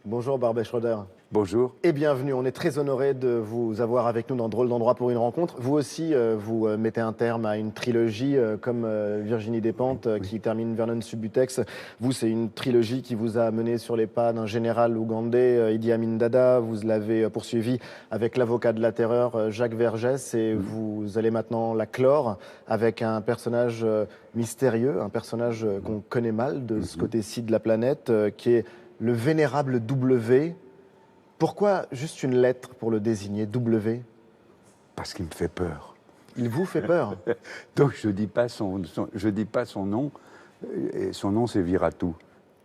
Bonjour Barbet Schroeder. Bonjour. Et bienvenue, on est très honoré de vous avoir avec nous dans Drôle d'endroit pour une rencontre. Vous aussi, vous mettez un terme à une trilogie comme Virginie Despentes Oui. qui termine Vernon Subutex. Vous, c'est une trilogie qui vous a mené sur les pas d'un général ougandais, Idi Amin Dada. Vous l'avez poursuivi avec l'avocat de la terreur, Jacques Vergès. Et vous allez maintenant la clore avec un personnage mystérieux, un personnage qu'on connaît mal de ce côté-ci de la planète, qui est le vénérable W. Pourquoi juste une lettre pour le désigner, W? Parce qu'il me fait peur. Il vous fait peur? Donc je dis pas son nom. Et son nom, c'est Viratu.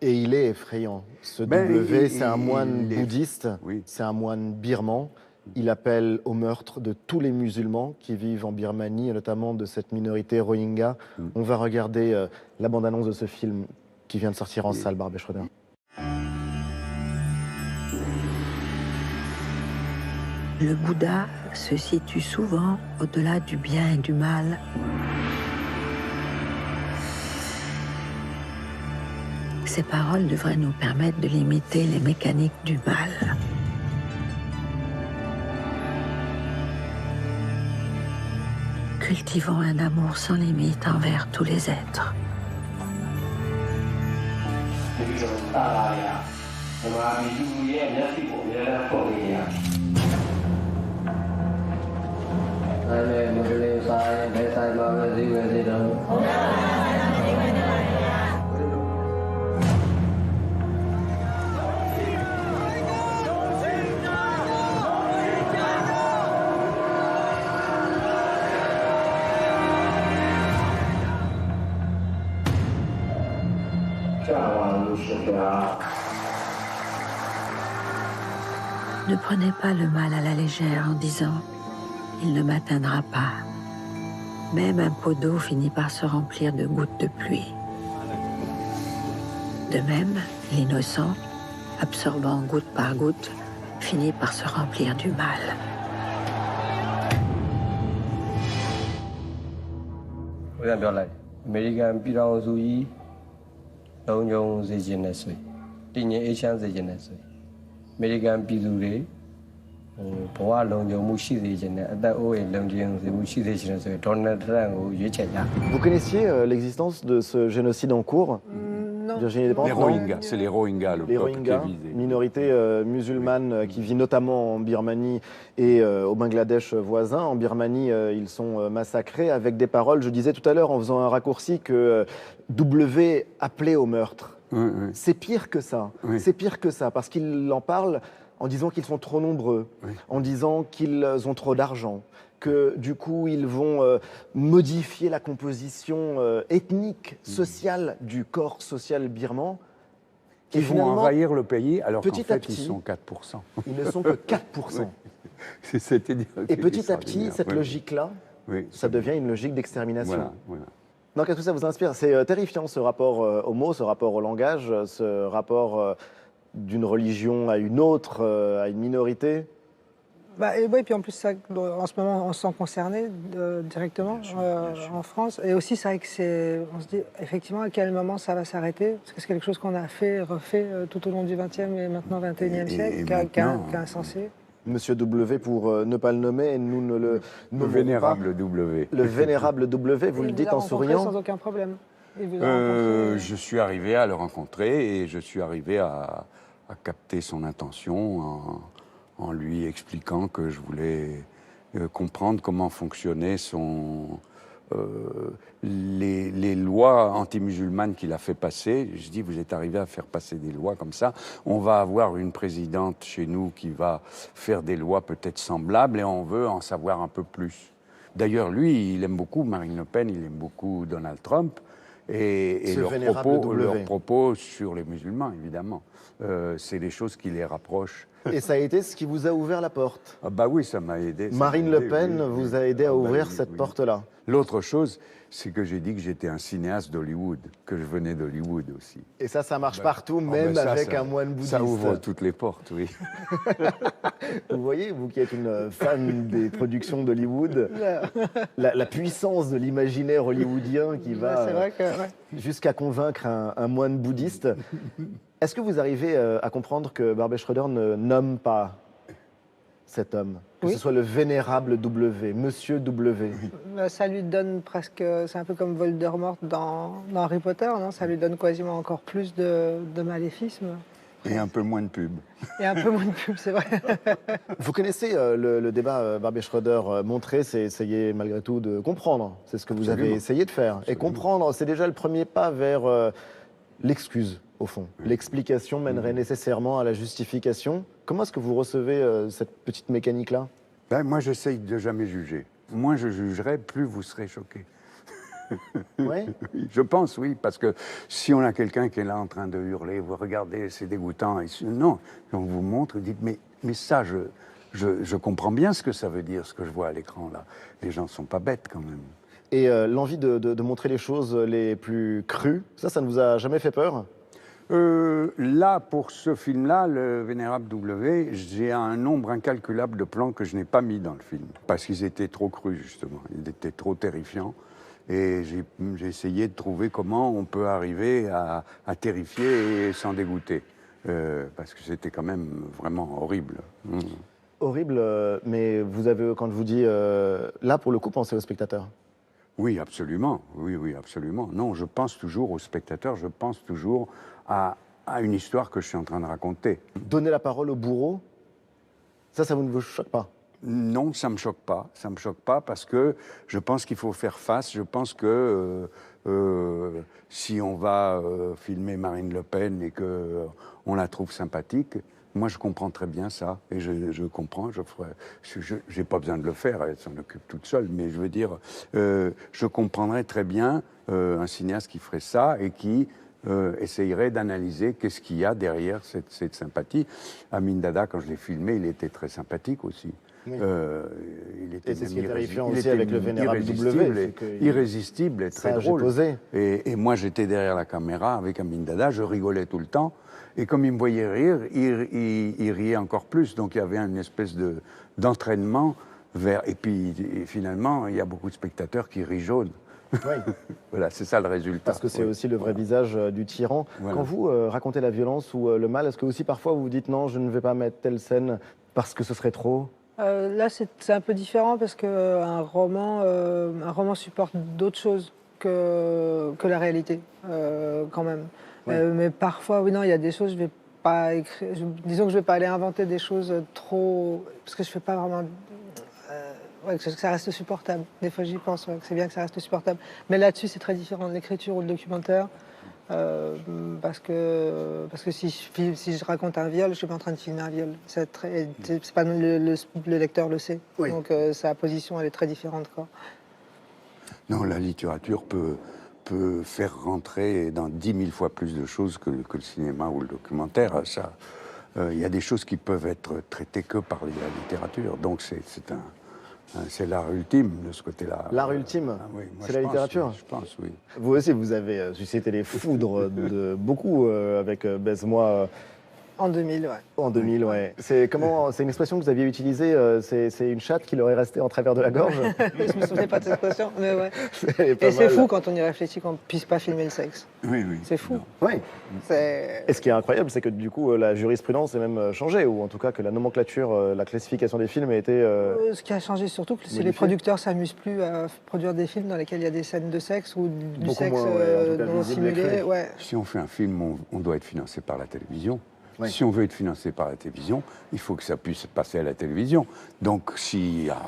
Et il est effrayant. Ce Ben, W, c'est un moine il est- bouddhiste, Oui. c'est un moine birman. Il appelle au meurtre de tous les musulmans qui vivent en Birmanie, et notamment de cette minorité Rohingya. On va regarder la bande-annonce de ce film qui vient de sortir en salle, Barbet Schroeder. Le Bouddha se situe souvent au-delà du bien et du mal. Ces paroles devraient nous permettre de limiter les mécaniques du mal. Cultivons un amour sans limite envers tous les êtres. Ne prenez pas le mal à la légère en disant « il ne m'atteindra pas ». Même un pot d'eau finit par se remplir de gouttes de pluie. De même, l'innocent, absorbant goutte par goutte, finit par se remplir du mal. Vous connaissiez l'existence de ce génocide en cours, Non. Virginie Despentes? Les Non. Rohingyas, c'est les Rohingyas, le Les peuple qui Rohingyas, est visé. minorité musulmane qui vit notamment en Birmanie et au Bangladesh voisin. En Birmanie, ils sont massacrés avec des paroles, je disais tout à l'heure en faisant un raccourci, que W appelait au meurtre. Oui. C'est pire que ça. Oui. C'est pire que ça, parce qu'il en parle en disant qu'ils sont trop nombreux, Oui. en disant qu'ils ont trop d'argent, que du coup ils vont modifier la composition ethnique, sociale du corps social birman. Qui Et vont finalement, envahir le pays alors qu'en petit à fait, petit, ils sont 4%. ils ne sont que 4%. C'était Et petit à petit, extraordinaire. cette Oui. logique-là, Oui, ça devient une logique d'extermination. Voilà. Non, qu'est-ce que ça vous inspire? C'est terrifiant ce rapport au mot, ce rapport au langage, ce rapport d'une religion à une autre, à une minorité. Et oui, puis en plus, ça, en ce moment, on se sent concerné directement en France. Et aussi, c'est vrai que on se dit effectivement à quel moment ça va s'arrêter. Parce que c'est quelque chose qu'on a fait, refait tout au long du XXe et maintenant XXIe siècle, qui est insensé. Monsieur W, pour ne pas le nommer, et nous ne le Le nommons vénérable W. pas. Le vénérable W, vous Il le vous dites a en rencontré souriant. sans aucun problème. Il vous a rencontré. Je suis arrivé à le rencontrer et je suis arrivé à capter son intention en lui expliquant que je voulais comprendre comment fonctionnaient les lois anti-musulmanes qu'il a fait passer. Je dis, vous êtes arrivé à faire passer des lois comme ça. On va avoir une présidente chez nous qui va faire des lois peut-être semblables et on veut en savoir un peu plus. D'ailleurs, lui, il aime beaucoup Marine Le Pen, il aime beaucoup Donald Trump. Et Ce vénérable W. leurs propos sur les musulmans, évidemment. C'est des choses qui les rapprochent. Et ça a été ce qui vous a ouvert la porte. Ah bah oui, ça m'a aidé. ça Marine m'a Le aidé, Pen oui, vous oui. a aidé à Ah bah ouvrir oui, cette oui. porte-là. L'autre chose, c'est que j'ai dit que j'étais un cinéaste d'Hollywood, que je venais d'Hollywood aussi. Et ça marche partout, même avec un moine bouddhiste. Ça ouvre toutes les portes, oui. Vous voyez, vous qui êtes une fan des productions d'Hollywood, la puissance de l'imaginaire hollywoodien qui va C'est vrai que, jusqu'à convaincre un moine bouddhiste. Est-ce que vous arrivez à comprendre que Barbet Schroeder ne nomme pas cet homme, que ce soit le vénérable W, Monsieur W? Ça lui donne presque, c'est un peu comme Voldemort dans Harry Potter, non? Ça lui donne quasiment encore plus de maléficisme. Et un peu moins de pub. Et un peu moins de pub, c'est vrai. Vous connaissez le débat Barbet Schroeder montré, c'est essayer malgré tout de comprendre. C'est ce que vous avez essayé de faire. Et comprendre, c'est déjà le premier pas vers l'excuse, au fond. L'explication mènerait nécessairement à la justification. Comment est-ce que vous recevez cette petite mécanique-là? Ben, moi, j'essaye de jamais juger. Moins je jugerai, plus vous serez choqués. Ouais. Je pense, oui, parce que si on a quelqu'un qui est là en train de hurler, vous regardez, c'est dégoûtant. Non, on vous montre, vous dites, mais ça, je comprends bien ce que ça veut dire, ce que je vois à l'écran, là. Les gens ne sont pas bêtes, quand même. Et l'envie de montrer les choses les plus crues, ça ne vous a jamais fait peur? Là, pour ce film-là, le Vénérable W, j'ai un nombre incalculable de plans que je n'ai pas mis dans le film. Parce qu'ils étaient trop crus, justement. Ils étaient trop terrifiants. Et j'ai essayé de trouver comment on peut arriver à terrifier et s'en dégoûter. Parce que c'était quand même vraiment horrible. Horrible, mais vous avez, quand je vous dis, là, pour le coup, pensez au spectateur. Oui, absolument. Oui, absolument. Non, je pense toujours au spectateur, je pense toujours à une histoire que je suis en train de raconter. Donner la parole au bourreau, ça ne vous choque pas? Non, ça ne me choque pas. Ça ne me choque pas parce que je pense qu'il faut faire face. Je pense que si on va filmer Marine Le Pen et qu'on la trouve sympathique, moi, je comprends très bien ça, et je comprends, je n'ai pas besoin de le faire, elle s'en occupe toute seule, mais je veux dire, je comprendrais très bien un cinéaste qui ferait ça et qui essayerait d'analyser qu'est-ce qu'il y a derrière cette sympathie. Amin Dada, quand je l'ai filmé, il était très sympathique aussi. Oui. Il était et c'est ce qui est terrifiant il aussi était avec le Vénérable W. Irrésistible et très drôle. Posé. Et moi, j'étais derrière la caméra avec Amin Dada, je rigolais tout le temps. Et comme il me voyait rire, il riait encore plus. Donc il y avait une espèce d'entraînement vers... Et puis finalement, il y a beaucoup de spectateurs qui rient jaune. Oui. Voilà, c'est ça le résultat. Parce que c'est aussi le vrai visage du tyran. Voilà. Quand vous racontez la violence ou le mal, est-ce que aussi parfois vous vous dites non, je ne vais pas mettre telle scène parce que ce serait trop? Là, c'est un peu différent parce qu'un roman supporte d'autres choses que la réalité, quand même. Oui. Mais parfois, oui, non, il y a des choses, je vais pas écrire. Disons que je vais pas aller inventer des choses trop, parce que je fais pas vraiment. Ouais, que ça reste supportable. Des fois, j'y pense, ouais, que c'est bien que ça reste supportable. Mais là-dessus, c'est très différent de l'écriture ou le documentaire. Parce que si je raconte un viol, je suis pas en train de filmer un viol. C'est pas le lecteur le sait. Oui. Donc sa position, elle est très différente, quoi. Non, la littérature peut faire rentrer dans 10 000 fois plus de choses que le cinéma ou le documentaire. Ça, y a des choses qui peuvent être traitées que par la littérature. Donc c'est l'art ultime de ce côté-là. L'art ultime, oui, c'est la littérature. Je pense, oui. Vous aussi, vous avez suscité les foudres de beaucoup avec Baise-moi. En 2000, ouais. En 2000, ouais. C'est une expression que vous aviez utilisée, c'est une chatte qui leur est restée en travers de la gorge. Je me souvenais pas de cette expression, mais ouais. Et c'est fou quand on y réfléchit qu'on ne puisse pas filmer le sexe. Oui. C'est fou. Oui. Et ce qui est incroyable, c'est que du coup, la jurisprudence est même changée, ou en tout cas que la nomenclature, la classification des films a été... Ce qui a changé surtout, c'est que les producteurs ne s'amusent plus à produire des films dans lesquels il y a des scènes de sexe ou du beaucoup sexe moins, non simulé. Ouais. Si on fait un film, on doit être financé par la télévision. Oui. Si on veut être financé par la télévision, il faut que ça puisse passer à la télévision. Donc,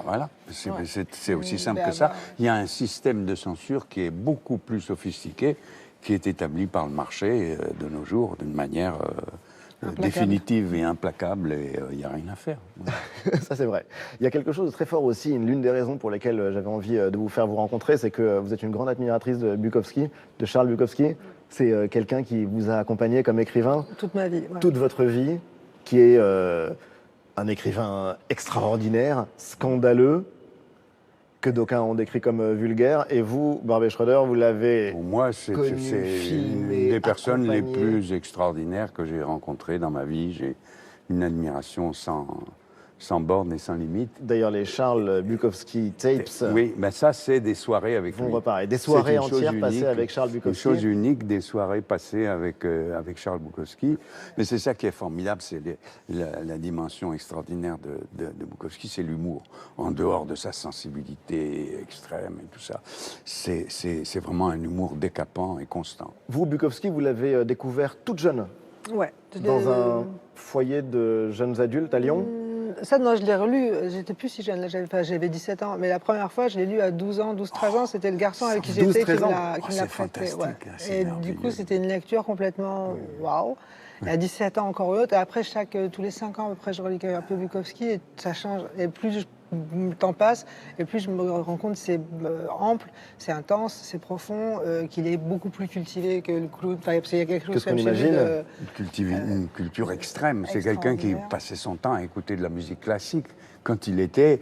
voilà, c'est aussi simple que ça. Il y a un système de censure qui est beaucoup plus sophistiqué, qui est établi par le marché de nos jours d'une manière définitive et implacable, et il n'y a rien à faire. Ça, c'est vrai. Il y a quelque chose de très fort aussi, l'une des raisons pour lesquelles j'avais envie de vous faire vous rencontrer, c'est que vous êtes une grande admiratrice de Bukowski, de Charles Bukowski. C'est quelqu'un qui vous a accompagné comme écrivain toute ma vie, toute votre vie, qui est un écrivain extraordinaire, scandaleux, que d'aucuns ont décrit comme vulgaire. Et vous, Barbet Schroeder, vous l'avez Pour moi, c'est connu, une filmé, des personnes les accompagné. plus extraordinaires que j'ai rencontrées dans ma vie. J'ai une admiration sans borne et sans limite. D'ailleurs, les Charles Bukowski Tapes Oui, mais ça, c'est des soirées avec vont lui. reparler. Des C'est soirées une chose entières passées unique, avec Charles Une Bukowski. chose unique, des soirées passées avec Charles Bukowski. Mais c'est ça qui est formidable, c'est la dimension extraordinaire de Bukowski, c'est l'humour. En dehors de sa sensibilité extrême et tout ça, c'est vraiment un humour décapant et constant. Vous, Bukowski, vous l'avez découvert toute jeune, Ouais. dans un foyer de jeunes adultes à Lyon. Ça, non, je l'ai relu. J'étais plus si jeune. Là, j'avais 17 ans. Mais la première fois, je l'ai lu à 12 ans, 12-13 ans. C'était le garçon avec qui 12, j'étais qui 13 ans. me l'a c'est prêté. fantastique, hein, c'est Et merveilleux. du coup, c'était une lecture complètement waouh. Et à 17 ans, encore une autre. Et après, tous les 5 ans, à peu près, je relis un peu Bukowski et ça change. Et plus le temps passe, et plus je me rends compte que c'est ample, c'est intense, c'est profond, qu'il est beaucoup plus cultivé que le clown. Enfin, parce qu'il y a quelque chose Que ce qu'on comme chez lui imagine. Une culture extrême. C'est quelqu'un qui extraordinaire. passait son temps à écouter de la musique classique quand il était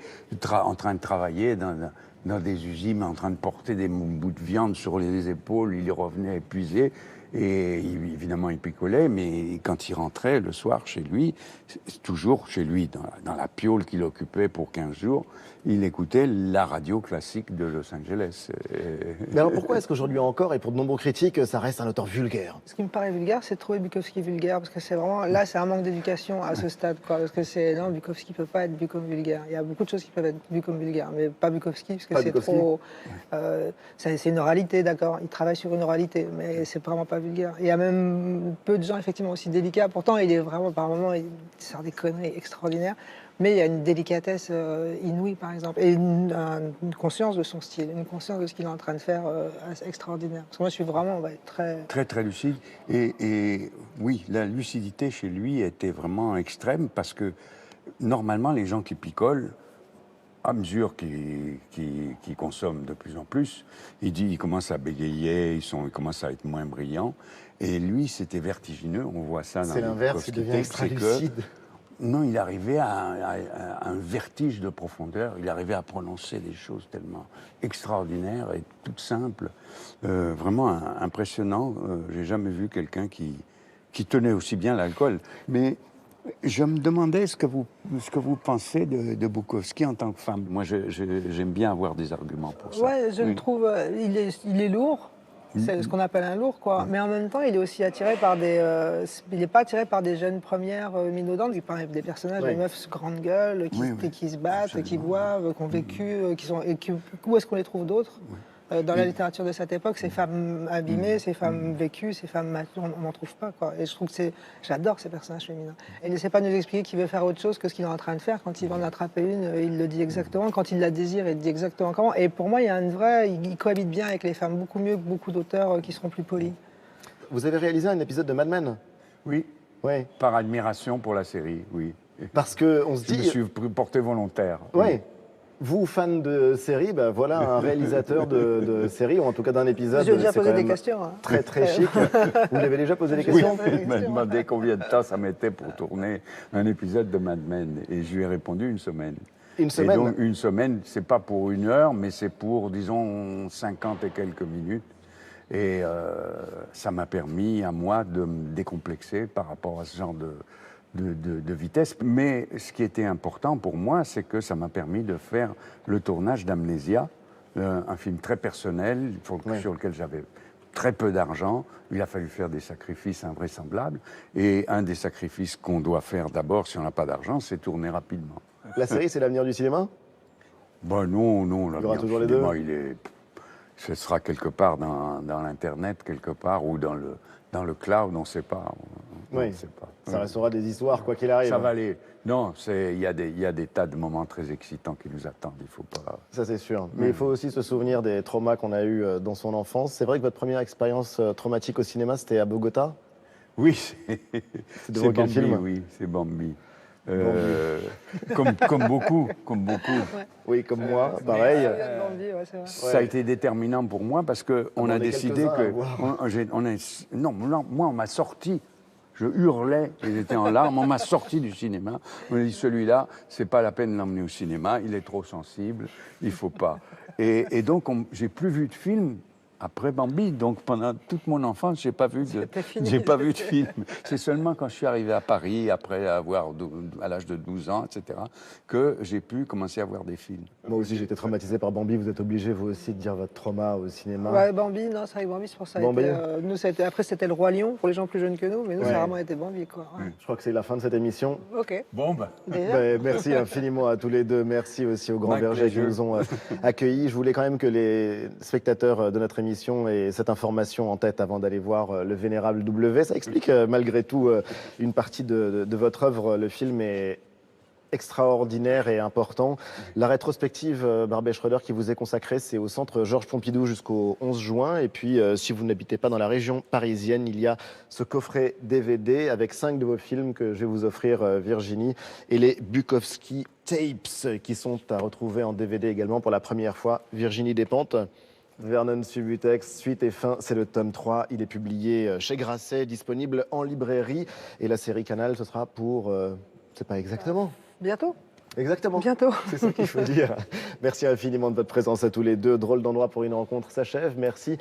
en train de travailler dans des usines, en train de porter des bouts de viande sur les épaules. Il y revenait épuisé. Et évidemment, il picolait, mais quand il rentrait le soir chez lui, toujours chez lui, dans la piole qu'il occupait pour 15 jours, il écoutait la radio classique de Los Angeles. Mais alors pourquoi est-ce qu'aujourd'hui encore, et pour de nombreux critiques, ça reste un auteur vulgaire? Ce qui me paraît vulgaire, c'est de trouver Bukowski vulgaire, parce que c'est vraiment, là, c'est un manque d'éducation à ce stade, quoi. Parce que non, Bukowski peut pas être vu comme vulgaire. Il y a beaucoup de choses qui peuvent être vues comme vulgaires, mais pas Bukowski, parce que Pas c'est Bukowski. trop. C'est une oralité, d'accord. Il travaille sur une oralité, mais c'est vraiment pas vulgaire. Il y a même peu de gens effectivement aussi délicats. Pourtant, il est vraiment par moments, il sort des conneries extraordinaires. Mais il y a une délicatesse inouïe, par exemple, et une conscience de son style, une conscience de ce qu'il est en train de faire extraordinaire. Parce que moi, je suis vraiment très... Très, très lucide. Et oui, la lucidité chez lui était vraiment extrême parce que normalement, les gens qui picolent, à mesure qu'ils consomment de plus en plus, ils commencent à bégayer, ils commencent à être moins brillants. Et lui, c'était vertigineux. On voit ça dans C'est les l'inverse, il Bukowski devient Tapes, extra c'est que- lucide. Non, il arrivait à un vertige de profondeur. Il arrivait à prononcer des choses tellement extraordinaires et toutes simples. Vraiment impressionnant. J'ai jamais vu quelqu'un qui tenait aussi bien l'alcool. Mais je me demandais ce que vous pensez de Bukowski en tant que femme. Moi, j'aime bien avoir des arguments pour ça. Ouais, je le Oui. trouve, il est lourd. C'est ce qu'on appelle un lourd, quoi. Mais en même temps, il est aussi attiré par il n'est pas attiré par des jeunes premières minaudantes, qui parlent des personnages, Oui. des meufs grande gueule, qui se battent, qui boivent, qui ont vécu, où est-ce qu'on les trouve d'autres dans la littérature de cette époque, ces femmes abîmées, ces femmes vécues, ces femmes matures, on n'en trouve pas, quoi. Et je trouve que j'adore ces personnages féminins. Et il n'essaie pas de nous expliquer qu'il veut faire autre chose que ce qu'il est en train de faire. Quand il va en attraper une, il le dit exactement. Quand il la désire, il dit exactement comment. Et pour moi, il y a il cohabite bien avec les femmes, beaucoup mieux que beaucoup d'auteurs qui seront plus polis. Vous avez réalisé un épisode de Mad Men? Oui, Oui. par admiration pour la série, oui. Parce qu'on se Je me dit... suis porté volontaire. Oui. Vous, fan de série, ben voilà un réalisateur de série, ou en tout cas d'un épisode. J'ai déjà c'est posé quand des même questions. Hein. Très très chic. Vous lui avez déjà posé des Oui. questions? Il m'a demandé combien de temps ça mettait pour tourner un épisode de Mad Men. Et je lui ai répondu une semaine. Une semaine. Et donc, une semaine, c'est pas pour 1 heure, mais c'est pour, disons, 50 et quelques minutes. Et ça m'a permis, à moi, de me décomplexer par rapport à ce genre de vitesse. Mais ce qui était important pour moi, c'est que ça m'a permis de faire le tournage d'Amnésia, un film très personnel, sur lequel j'avais très peu d'argent. Il a fallu faire des sacrifices invraisemblables. Et un des sacrifices qu'on doit faire d'abord, si on n'a pas d'argent, c'est tourner rapidement. La série, c'est l'avenir du cinéma? Ben non, Il y aura toujours les deux. Ce sera quelque part dans l'Internet, quelque part, ou dans le cloud, on ne sait pas. Oui, on sait pas. ça restera des histoires, quoi qu'il arrive. Ça va aller. Non, il y a des tas de moments très excitants qui nous attendent. Il faut pas. Ça, c'est sûr. Mais il faut aussi se souvenir des traumas qu'on a eus dans son enfance. C'est vrai que votre première expérience traumatique au cinéma, c'était à Bogota? Oui, c'est devant quel Bambi, film? oui, c'est Bambi. Comme beaucoup. Oui, comme moi, pareil. Ça a été déterminant pour moi parce qu'on a est décidé quelques-uns à que. voir. Non, moi, on m'a sorti. Je hurlais, j'étais en larmes. On m'a sorti du cinéma. On m'a dit, celui-là, c'est pas la peine de l'emmener au cinéma. Il est trop sensible. Il faut pas. Et donc, j'ai plus vu de film après Bambi. Donc, pendant toute mon enfance, j'ai pas vu de film. C'est seulement quand je suis arrivé à Paris, après à l'âge de 12 ans, etc., que j'ai pu commencer à voir des films. Moi aussi, j'ai été traumatisé par Bambi. Vous êtes obligé, vous aussi, de dire votre trauma au cinéma. Ouais, Bambi, non, c'est vrai que Bambi, c'est pour ça. Bambi. Nous, après, c'était le Roi Lion pour les gens plus jeunes que nous, mais nous, ça a vraiment été Bambi, quoi. Ouais. Je crois que c'est la fin de cette émission. Ok. Bon, ben. Merci infiniment à tous les deux. Merci aussi aux grands Avec bergers qui plaisir. nous ont accueillis. Je voulais quand même que les spectateurs de notre émission aient cette information en tête avant d'aller voir Le Vénérable W. Ça explique malgré tout une partie de votre œuvre. Le film est extraordinaire et important. La rétrospective Barbet Schroeder qui vous est consacrée, c'est au centre Georges Pompidou jusqu'au 11 juin. Et puis, si vous n'habitez pas dans la région parisienne, il y a ce coffret DVD avec 5 de vos films que je vais vous offrir, Virginie, et les Bukowski Tapes qui sont à retrouver en DVD également pour la première fois. Virginie Despentes, Vernon Subutex, suite et fin, c'est le tome 3. Il est publié chez Grasset, disponible en librairie. Et la série Canal, ce sera pour... c'est pas exactement. Bientôt. Exactement. Bientôt. C'est ça qu'il faut dire. Merci infiniment de votre présence à tous les deux. Drôle d'endroit pour une rencontre s'achève. Merci.